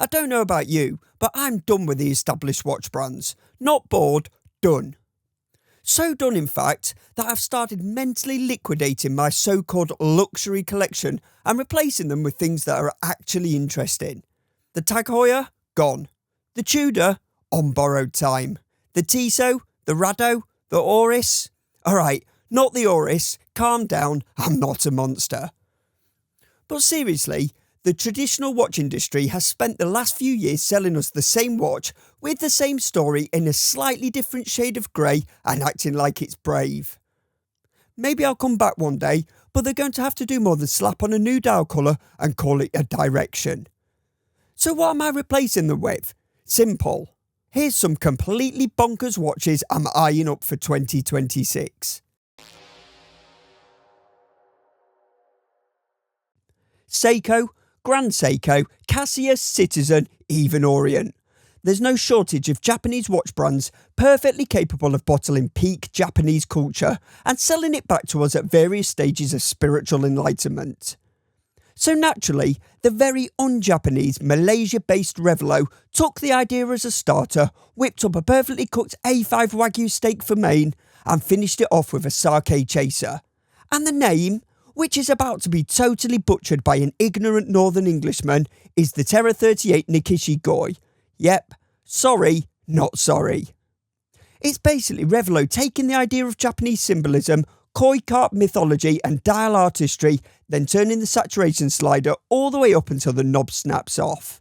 I don't know about you, but I'm done with the established watch brands. Not bored, done. So done, in fact, that I've started mentally liquidating my so-called luxury collection and replacing them with things that are actually interesting. The Tag Heuer? Gone. The Tudor? On borrowed time. The Tissot? The Rado? The Oris? Alright, not the Oris. Calm down, I'm not a monster. But seriously, the traditional watch industry has spent the last few years selling us the same watch with the same story in a slightly different shade of grey and acting like it's brave. Maybe I'll come back one day, but they're going to have to do more than slap on a new dial colour and call it a direction. So what am I replacing them with? Simple. Here's some completely bonkers watches I'm eyeing up for 2026. Seiko, Grand Seiko, Casio, Citizen, even Orient. There's no shortage of Japanese watch brands perfectly capable of bottling peak Japanese culture and selling it back to us at various stages of spiritual enlightenment. So naturally, the very un-Japanese Malaysia-based Revelot took the idea as a starter, whipped up a perfectly cooked A5 Wagyu steak for main, and finished it off with a sake chaser. And the name, which is about to be totally butchered by an ignorant northern Englishman, is the Terra 38 Nishikigoi. Yep, sorry, not sorry. It's basically Revelot taking the idea of Japanese symbolism, koi carp mythology and dial artistry, then turning the saturation slider all the way up until the knob snaps off.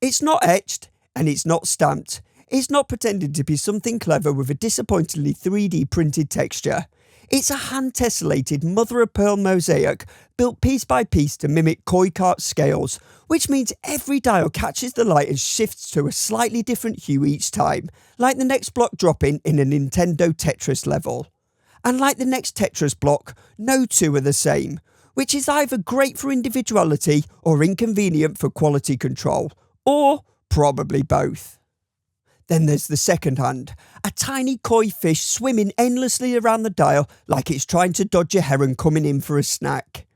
It's not etched, and it's not stamped. It's not pretending to be something clever with a disappointingly 3D printed texture. It's a hand-tessellated mother-of-pearl mosaic built piece by piece to mimic koi carp scales, which means every dial catches the light and shifts to a slightly different hue each time, like the next block dropping in a Nintendo Tetris level. And like the next Tetris block, no two are the same, which is either great for individuality or inconvenient for quality control, or probably both. Then there's the second hand, a tiny koi fish swimming endlessly around the dial like it's trying to dodge a heron coming in for a snack.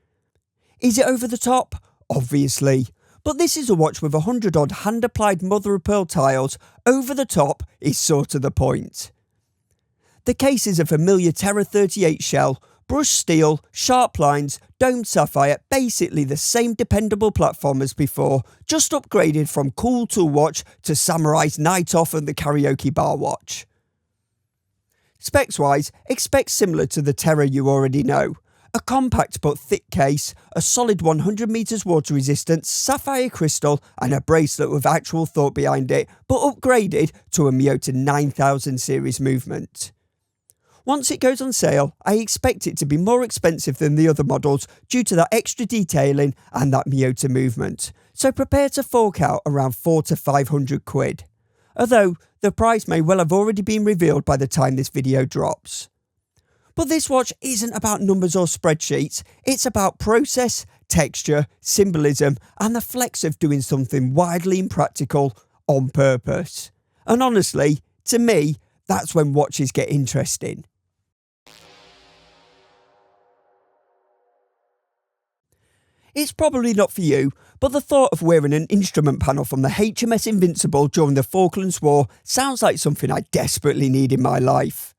Is it over the top? Obviously. But this is a watch with 100-odd hand-applied mother-of-pearl tiles. Over the top is sort of the point. The case is a familiar Terra 38 shell, brushed steel, sharp lines, domed sapphire, basically the same dependable platform as before, just upgraded from cool tool watch to Samurai's night off and the karaoke bar watch. Specs-wise, expect similar to the Terra you already know. A compact but thick case, a solid 100 metres water resistance, sapphire crystal and a bracelet with actual thought behind it, but upgraded to a Miyota 9000 series movement. Once it goes on sale, I expect it to be more expensive than the other models due to that extra detailing and that Miyota movement, so prepare to fork out around 400 to 500 quid. Although, the price may well have already been revealed by the time this video drops. But this watch isn't about numbers or spreadsheets, it's about process, texture, symbolism and the flex of doing something widely impractical on purpose. And honestly, to me, that's when watches get interesting. It's probably not for you, but the thought of wearing an instrument panel from the HMS Invincible during the Falklands War sounds like something I desperately need in my life.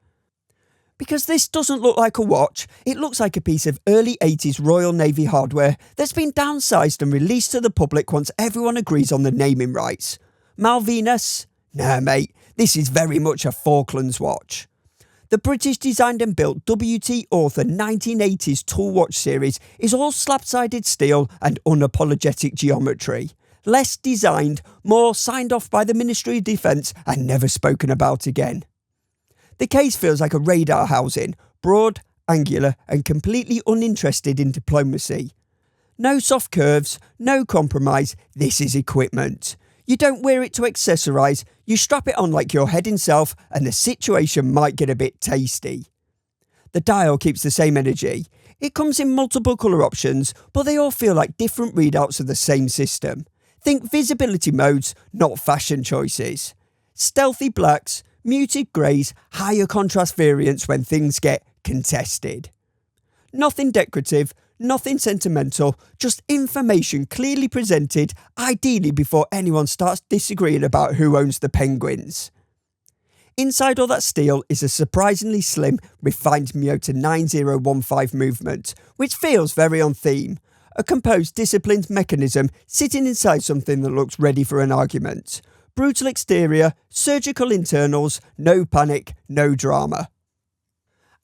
Because this doesn't look like a watch, it looks like a piece of early 80s Royal Navy hardware that's been downsized and released to the public once everyone agrees on the naming rights. Malvinas? Nah mate, this is very much a Falklands watch. The British designed and built WT Author 1980s tool watch series is all slab-sided steel and unapologetic geometry. Less designed, more signed off by the Ministry of Defence and never spoken about again. The case feels like a radar housing, broad, angular and completely uninterested in diplomacy. No soft curves, no compromise, this is equipment. You don't wear it to accessorise, you strap it on like you're heading south and the situation might get a bit tasty. The dial keeps the same energy. It comes in multiple colour options, but they all feel like different readouts of the same system. Think visibility modes, not fashion choices. Stealthy blacks, muted greys, higher contrast variants when things get contested. Nothing decorative, Nothing sentimental, just information clearly presented, ideally before anyone starts disagreeing about who owns the penguins. Inside all that steel is a surprisingly slim, refined Miyota 9015 movement, which feels very on theme. A composed, disciplined mechanism sitting inside something that looks ready for an argument. Brutal exterior, surgical internals, no panic, no drama.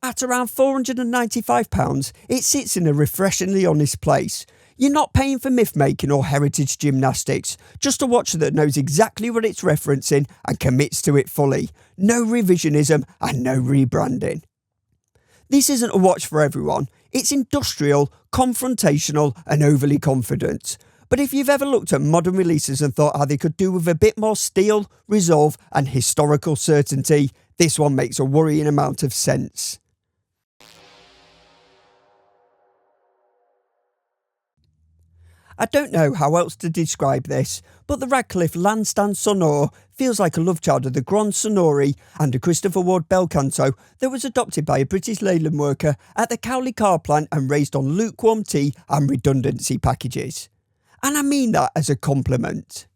At around £495, it sits in a refreshingly honest place. You're not paying for myth-making or heritage gymnastics, just a watch that knows exactly what it's referencing and commits to it fully. No revisionism and no rebranding. This isn't a watch for everyone. It's industrial, confrontational and overly confident. But if you've ever looked at modern releases and thought how they could do with a bit more steel, resolve and historical certainty, this one makes a worrying amount of sense. I don't know how else to describe this, but the Radcliffe Landstan Sonor feels like a love child of the Grand Sonori and a Christopher Ward bel canto that was adopted by a British Leyland worker at the Cowley car plant and raised on lukewarm tea and redundancy packages. And I mean that as a compliment.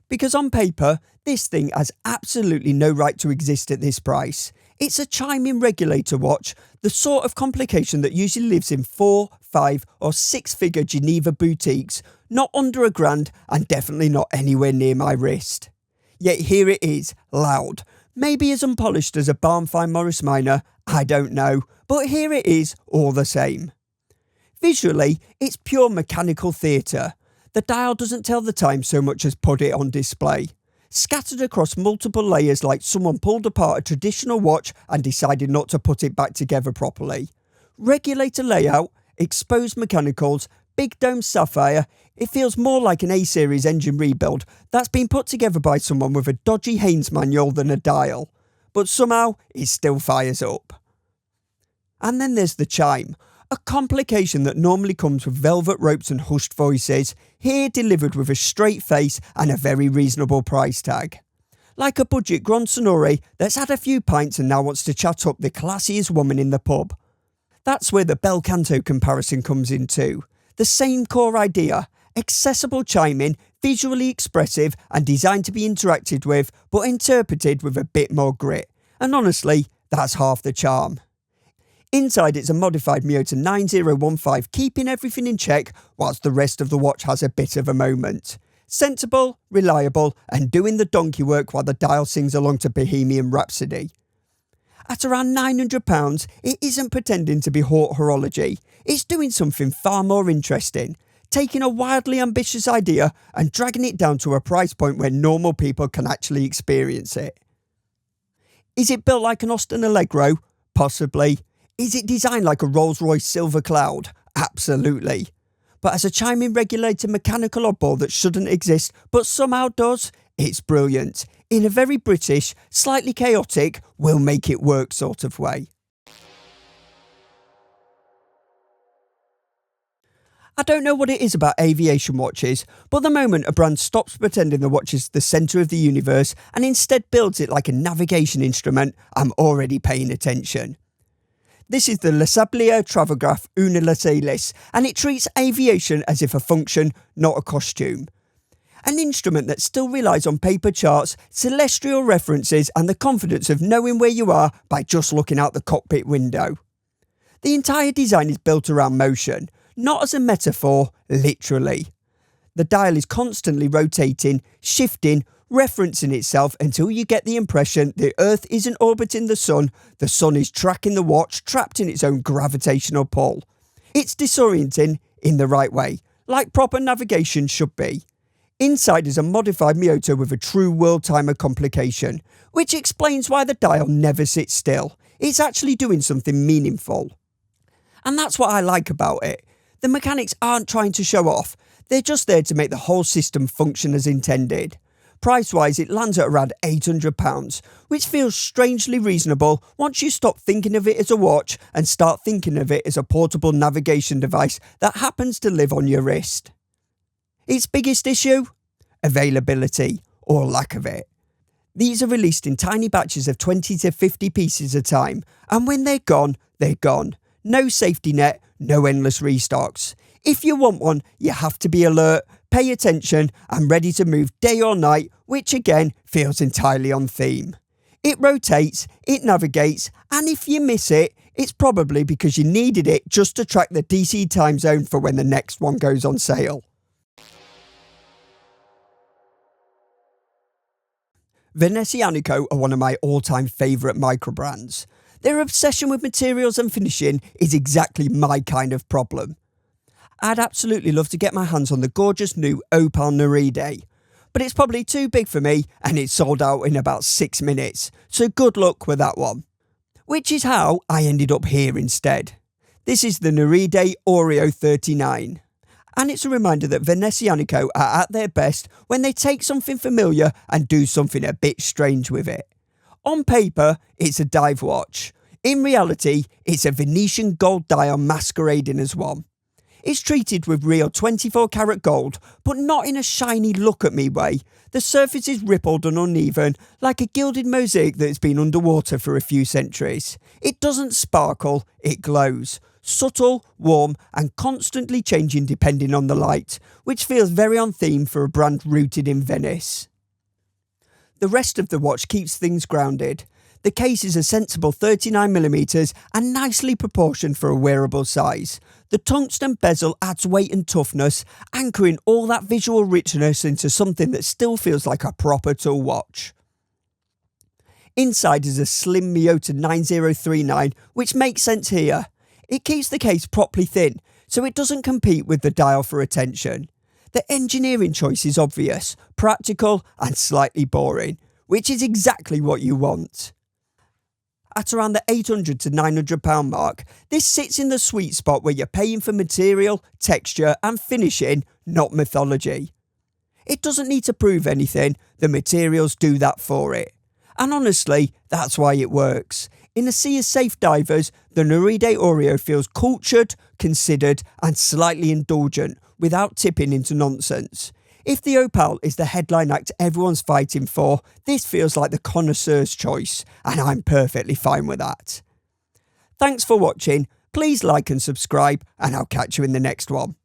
Because on paper, this thing has absolutely no right to exist at this price. It's a chiming regulator watch, the sort of complication that usually lives in 4, 5 or 6-figure Geneva boutiques, not under £1,000 and definitely not anywhere near my wrist. Yet here it is, loud. Maybe as unpolished as a barn-fine Morris Minor, I don't know, but here it is all the same. Visually, it's pure mechanical theatre. The dial doesn't tell the time so much as put it on display. Scattered across multiple layers like someone pulled apart a traditional watch and decided not to put it back together properly. Regulator layout, exposed mechanicals, big dome sapphire, it feels more like an A-series engine rebuild that's been put together by someone with a dodgy Haynes manual than a dial. But somehow, it still fires up. And then there's the chime. A complication that normally comes with velvet ropes and hushed voices, here delivered with a straight face and a very reasonable price tag. Like a budget Grand Sonore that's had a few pints and now wants to chat up the classiest woman in the pub. That's where the bel canto comparison comes in too. The same core idea, accessible chiming, visually expressive and designed to be interacted with, but interpreted with a bit more grit. And honestly, that's half the charm. Inside it's a modified Miyota 9015, keeping everything in check whilst the rest of the watch has a bit of a moment. Sensible, reliable and doing the donkey work while the dial sings along to Bohemian Rhapsody. At around £900, it isn't pretending to be haute horology. It's doing something far more interesting, taking a wildly ambitious idea and dragging it down to a price point where normal people can actually experience it. Is it built like an Austin Allegro? Possibly. Is it designed like a Rolls-Royce Silver Cloud? Absolutely. But as a chiming regulator mechanical oddball that shouldn't exist but somehow does, it's brilliant. In a very British, slightly chaotic, we'll make it work sort of way. I don't know what it is about aviation watches, but the moment a brand stops pretending the watch is the centre of the universe and instead builds it like a navigation instrument, I'm already paying attention. This is the Lasablier Travagraph Unilatelis, and it treats aviation as if a function, not a costume. An instrument that still relies on paper charts, celestial references and the confidence of knowing where you are by just looking out the cockpit window. The entire design is built around motion, not as a metaphor, literally. The dial is constantly rotating, shifting, referencing itself until you get the impression the Earth isn't orbiting the Sun is tracking the watch trapped in its own gravitational pull. It's disorienting in the right way, like proper navigation should be. Inside is a modified Miyota with a true world timer complication, which explains why the dial never sits still. It's actually doing something meaningful. And that's what I like about it. The mechanics aren't trying to show off, they're just there to make the whole system function as intended. Price-wise, it lands at around £800, which feels strangely reasonable once you stop thinking of it as a watch and start thinking of it as a portable navigation device that happens to live on your wrist. Its biggest issue? Availability, or lack of it. These are released in tiny batches of 20 to 50 pieces a time, and when they're gone, they're gone. No safety net, no endless restocks. If you want one, you have to be alert, pay attention, and ready to move day or night, which again feels entirely on theme. It rotates, it navigates, and if you miss it, it's probably because you needed it just to track the DC time zone for when the next one goes on sale. Vanesico are one of my all-time favourite microbrands. Their obsession with materials and finishing is exactly my kind of problem. I'd absolutely love to get my hands on the gorgeous new Opal Narid, but it's probably too big for me and it's sold out in about 6 minutes, so good luck with that one. Which is how I ended up here instead. This is the Narid Oreo 39. And it's a reminder that Vanesico are at their best when they take something familiar and do something a bit strange with it. On paper, it's a dive watch. In reality, it's a Venetian gold dial masquerading as one. It's treated with real 24 karat gold, but not in a shiny look-at-me way. The surface is rippled and uneven, like a gilded mosaic that's been underwater for a few centuries. It doesn't sparkle, it glows. Subtle, warm, and constantly changing depending on the light, which feels very on theme for a brand rooted in Venice. The rest of the watch keeps things grounded. The case is a sensible 39mm and nicely proportioned for a wearable size. The tungsten bezel adds weight and toughness, anchoring all that visual richness into something that still feels like a proper tool watch. Inside is a slim Miyota 9039, which makes sense here. It keeps the case properly thin, so it doesn't compete with the dial for attention. The engineering choice is obvious, practical and slightly boring, which is exactly what you want. At around the £800 to £900 mark, this sits in the sweet spot where you're paying for material, texture and finishing, not mythology. It doesn't need to prove anything, the materials do that for it. And honestly, that's why it works. In a sea of safe divers, the Narid Oreo feels cultured, considered and slightly indulgent, without tipping into nonsense. If the Opal is the headline act everyone's fighting for, this feels like the connoisseur's choice, and I'm perfectly fine with that. Thanks for watching, please like and subscribe, and I'll catch you in the next one.